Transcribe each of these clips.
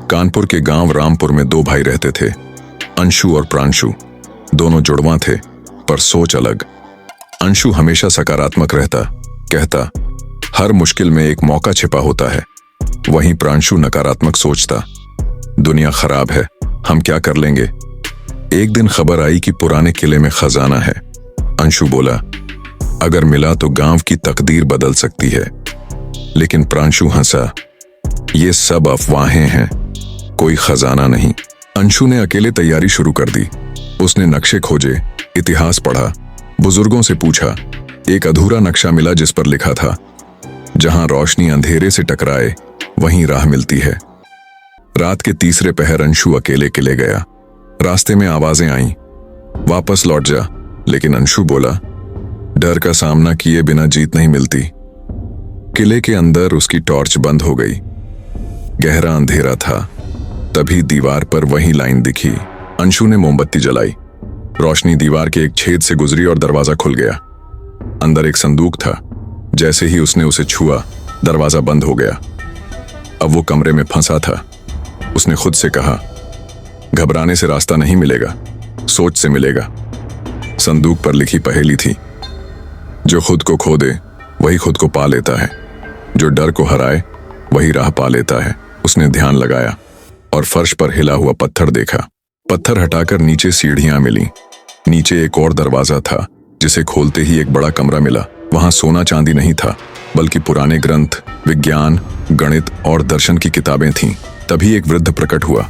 कानपुर के गांव रामपुर में दो भाई रहते थे, अंशु और प्रांशु। दोनों जुड़वां थे, पर सोच अलग। अंशु हमेशा सकारात्मक रहता, कहता हर मुश्किल में एक मौका छिपा होता है। वहीं प्रांशु नकारात्मक सोचता, दुनिया खराब है, हम क्या कर लेंगे। एक दिन खबर आई कि पुराने किले में खजाना है। अंशु बोला, अगर मिला तो गांव की तकदीर बदल सकती है। लेकिन प्रांशु हंसा, ये सब अफवाहें हैं, कोई खजाना नहीं। अंशु ने अकेले तैयारी शुरू कर दी। उसने नक्शे खोजे, इतिहास पढ़ा, बुजुर्गों से पूछा। एक अधूरा नक्शा मिला जिस पर लिखा था, जहां रोशनी अंधेरे से टकराए वहीं राह मिलती है। रात के तीसरे पहर अंशु अकेले किले गया। रास्ते में आवाजें आईं, वापस लौट जा। लेकिन अंशु बोला, डर का सामना किए बिना जीत नहीं मिलती। किले के अंदर उसकी टॉर्च बंद हो गई। गहरा अंधेरा था। तभी दीवार पर वही लाइन दिखी। अंशु ने मोमबत्ती जलाई। रोशनी दीवार के एक छेद से गुजरी और दरवाजा खुल गया। अंदर एक संदूक था। जैसे ही उसने उसे छुआ, दरवाजा बंद हो गया। अब वो कमरे में फंसा था। उसने खुद से कहा, घबराने से रास्ता नहीं मिलेगा, सोच से मिलेगा। संदूक पर लिखी पहेली थी, जो खुद को खो दे वही खुद को पा लेता है, जो डर को हराए वही राह पा लेता है। उसने ध्यान लगाया और फर्श पर हिला हुआ पत्थर देखा। पत्थर हटाकर नीचे सीढ़ियां मिली। नीचे एक और दरवाजा था, जिसे खोलते ही एक बड़ा कमरा मिला। वहां सोना चांदी नहीं था, बल्कि पुराने ग्रंथ, विज्ञान, गणित और दर्शन की किताबें थीं। तभी एक वृद्ध प्रकट हुआ।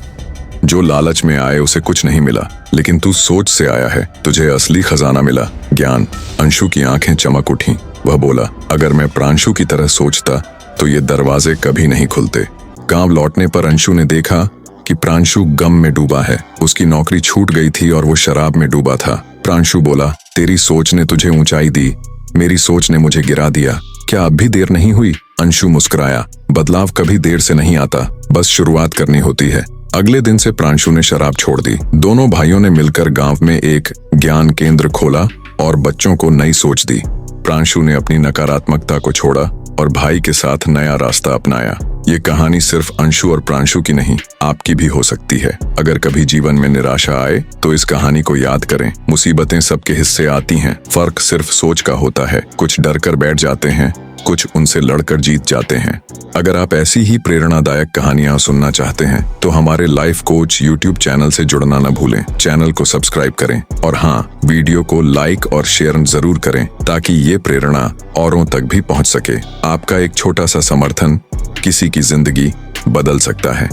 जो लालच में आए उसे कुछ नहीं मिला, लेकिन तू सोच से आया है, तुझे असली खजाना मिला, ज्ञान। अंशु की आंखें चमक उठीं। वह बोला, अगर मैं प्रांशु की तरह सोचता तो ये दरवाजे कभी नहीं खुलते। गांव लौटने पर अंशु ने देखा कि प्रांशु गम में डूबा है। उसकी नौकरी छूट गई थी और वो शराब में डूबा था। प्रांशु बोला, तेरी सोच ने तुझे ऊंचाई दी, मेरी सोच ने मुझे गिरा दिया। क्या अब भी देर नहीं हुई? अंशु मुस्कुराया, बदलाव कभी देर से नहीं आता, बस शुरुआत करनी होती है। अगले दिन से प्रांशु ने शराब छोड़ दी। दोनों भाइयों ने मिलकर गांव में एक ज्ञान केंद्र खोला और बच्चों को नई सोच दी। प्रांशु ने अपनी नकारात्मकता को छोड़ा और भाई के साथ नया रास्ता अपनाया। ये कहानी सिर्फ अंशु और प्रांशु की नहीं, आपकी भी हो सकती है। अगर कभी जीवन में निराशा आए तो इस कहानी को याद करें। मुसीबतें सबके हिस्से आती हैं, फर्क सिर्फ सोच का होता है। कुछ डर कर बैठ जाते हैं, कुछ उनसे लड़कर जीत जाते हैं। अगर आप ऐसी ही प्रेरणादायक कहानियां सुनना चाहते हैं तो हमारे लाइफ कोच यूट्यूब चैनल से जुड़ना न भूलें। चैनल को सब्सक्राइब करें और हाँ, वीडियो को लाइक और शेयर जरूर करें, ताकि ये प्रेरणा औरों तक भी पहुंच सके। आपका एक छोटा सा समर्थन किसी की जिंदगी बदल सकता है।